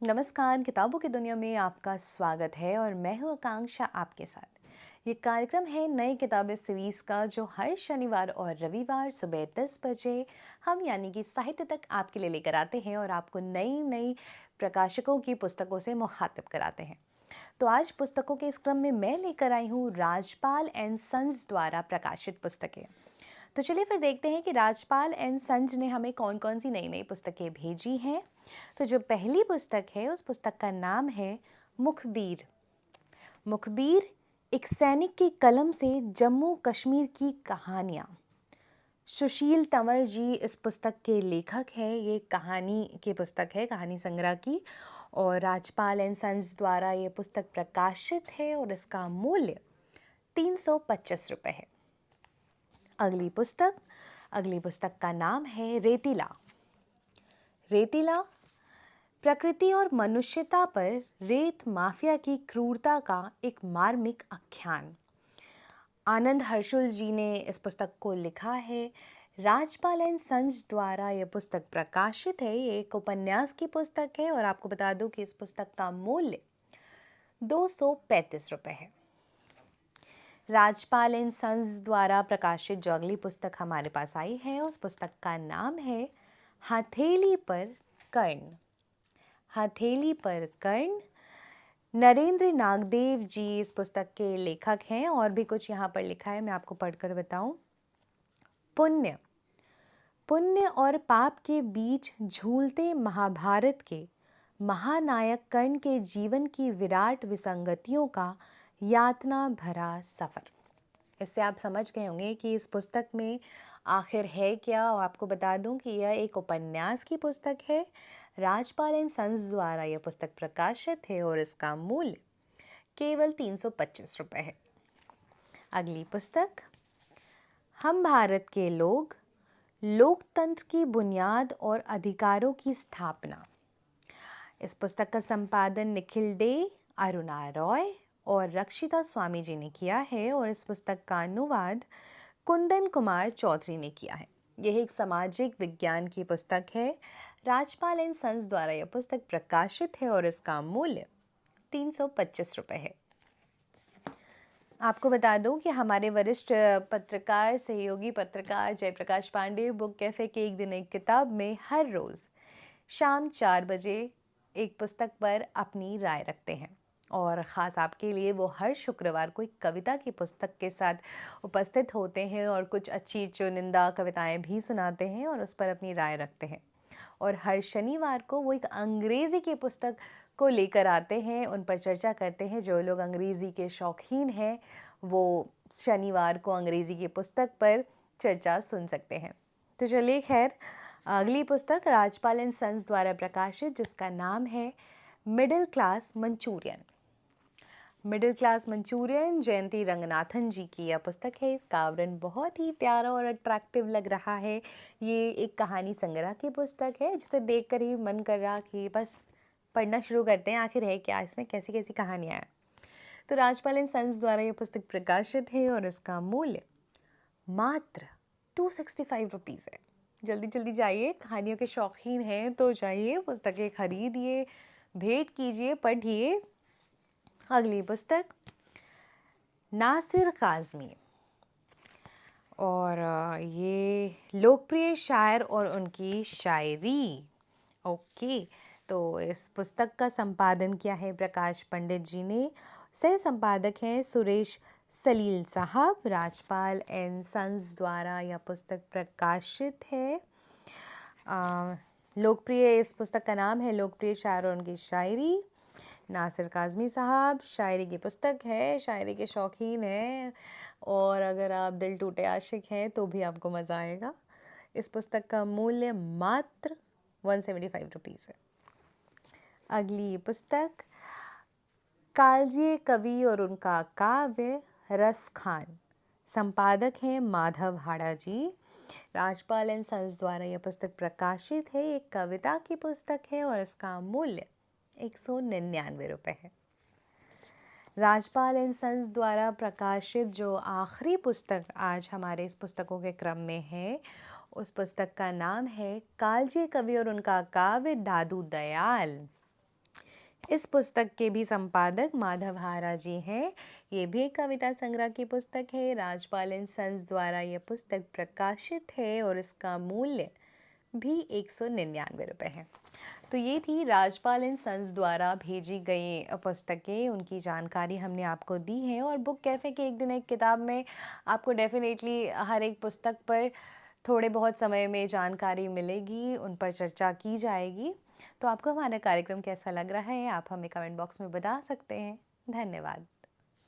नमस्कार। किताबों की दुनिया में आपका स्वागत है और मैं हूँ आकांक्षा आपके साथ। ये कार्यक्रम है नई किताबें सीरीज का, जो हर शनिवार और रविवार सुबह 10 बजे हम यानी कि साहित्य तक आपके लिए लेकर आते हैं और आपको नई नई प्रकाशकों की पुस्तकों से मुखातिब कराते हैं। तो आज पुस्तकों के इस क्रम में मैं लेकर आई हूँ राजपाल एंड सन्स द्वारा प्रकाशित पुस्तकें। तो चलिए फिर देखते हैं कि राजपाल एंड सन्स ने हमें कौन कौन सी नई नई पुस्तकें भेजी हैं। तो जो पहली पुस्तक है, उस पुस्तक का नाम है मुखबिर। मुखबिर, एक सैनिक की कलम से जम्मू कश्मीर की कहानियाँ। सुशील तंवर जी इस पुस्तक के लेखक हैं। ये कहानी की पुस्तक है, कहानी संग्रह की, और राजपाल एंड सन्स द्वारा ये पुस्तक प्रकाशित है और इसका मूल्य 325 रुपये है। अगली पुस्तक का नाम है रेतीला। रेतीला, प्रकृति और मनुष्यता पर रेत माफिया की क्रूरता का एक मार्मिक आख्यान। आनंद हर्षुल जी ने इस पुस्तक को लिखा है। राजपाल एंड सन्स द्वारा यह पुस्तक प्रकाशित है। ये एक उपन्यास की पुस्तक है और आपको बता दूं कि इस पुस्तक का मूल्य 235 रुपये है। राजपाल एंड सन्स द्वारा प्रकाशित जो अगली पुस्तक हमारे पास आई है, उस पुस्तक का नाम है हथेली पर कर्ण। हथेली पर कर्ण, नरेंद्र नागदेव जी इस पुस्तक के लेखक हैं। और भी कुछ यहाँ पर लिखा है, मैं आपको पढ़कर बताऊं। पुण्य, पुण्य और पाप के बीच झूलते महाभारत के महानायक कर्ण के जीवन की विराट विसंगतियों का यातना भरा सफर। इससे आप समझ गए होंगे कि इस पुस्तक में आखिर है क्या। और आपको बता दूं कि यह एक उपन्यास की पुस्तक है। राजपाल एंड सन्स द्वारा यह पुस्तक प्रकाशित है और इसका मूल्य केवल 325 रुपये है। अगली पुस्तक, हम भारत के लोग, लोकतंत्र की बुनियाद और अधिकारों की स्थापना। इस पुस्तक का संपादन निखिल डे, अरुणा रॉय और रक्षिता स्वामी जी ने किया है और इस पुस्तक का अनुवाद कुंदन कुमार चौधरी ने किया है। यह एक सामाजिक विज्ञान की पुस्तक है। राजपाल एंड सन्स द्वारा यह पुस्तक प्रकाशित है और इसका मूल्य 325 रुपये है। आपको बता दूं कि हमारे वरिष्ठ पत्रकार, सहयोगी पत्रकार जयप्रकाश पांडे बुक कैफे के एक दिन एक किताब में हर रोज़ शाम 4 बजे एक पुस्तक पर अपनी राय रखते हैं। और ख़ास आपके लिए वो हर शुक्रवार को एक कविता की पुस्तक के साथ उपस्थित होते हैं और कुछ अच्छी चुनिंदा कविताएं भी सुनाते हैं और उस पर अपनी राय रखते हैं। और हर शनिवार को वो एक अंग्रेज़ी की पुस्तक को लेकर आते हैं, उन पर चर्चा करते हैं। जो लोग अंग्रेज़ी के शौकीन हैं वो शनिवार को अंग्रेज़ी की पुस्तक पर चर्चा सुन सकते हैं। तो चलिए खैर, अगली पुस्तक राजपाल एंड सन्स द्वारा प्रकाशित, जिसका नाम है middle class Manchurian. Middle class Manchurian Jayanti Ranganathan ji की यह पुस्तक है। इसका आवरण बहुत ही प्यारा और अट्रैक्टिव लग रहा है। ये एक कहानी संग्रह की पुस्तक है, जिसे देखकर ही मन कर रहा कि बस पढ़ना शुरू करते हैं, आखिर है क्या इसमें, कैसी कैसी कहानियाँ हैं। तो राजपाल एंड सन्स द्वारा यह पुस्तक प्रकाशित है और इसका मूल्य मात्र 265 रुपीज़ है। जल्दी जल्दी जाइए, कहानियों के शौकीन हैं तो जाइए, पुस्तकें खरीदिए, भेंट कीजिए, पढ़िए। अगली पुस्तक नासिर काज़मी, और ये लोकप्रिय शायर और उनकी शायरी। ओके, तो इस पुस्तक का संपादन किया है प्रकाश पंडित जी ने। सह संपादक हैं सुरेश सलील साहब। राजपाल एंड सन्स द्वारा यह पुस्तक प्रकाशित है। लोकप्रिय, इस पुस्तक का नाम है लोकप्रिय शायर और उनकी शायरी। नासिर काज़मी साहब शायरी की पुस्तक है, शायरी के शौकीन हैं और अगर आप दिल टूटे आशिक हैं तो भी आपको मज़ा आएगा। इस पुस्तक का मूल्य मात्र 175 रुपीज़ है। अगली पुस्तक कालजिए कवि और उनका काव्य रस खान। संपादक हैं माधव हाड़ा जी। राजपाल एंड सन्स द्वारा यह पुस्तक प्रकाशित है। एक कविता की पुस्तक है और इसका मूल्य 199 रुपये है। राजपाल एंड सन्स द्वारा प्रकाशित जो आखिरी पुस्तक आज हमारे इस पुस्तकों के क्रम में है, उस पुस्तक का नाम है कालजिए कवि और उनका काव्य दादू दयाल। इस पुस्तक के भी संपादक माधव हारा जी हैं। ये भी एक कविता संग्रह की पुस्तक है। राजपाल एंड सन्स द्वारा यह पुस्तक प्रकाशित है और इसका मूल्य भी 199 रुपये है। तो ये थी राजपाल एंड सन्स द्वारा भेजी गई पुस्तकें, उनकी जानकारी हमने आपको दी है। और बुक कैफ़े के एक दिन एक किताब में आपको डेफ़िनेटली हर एक पुस्तक पर थोड़े बहुत समय में जानकारी मिलेगी, उन पर चर्चा की जाएगी। तो आपको हमारा कार्यक्रम कैसा लग रहा है, आप हमें कमेंट बॉक्स में बता सकते हैं। धन्यवाद।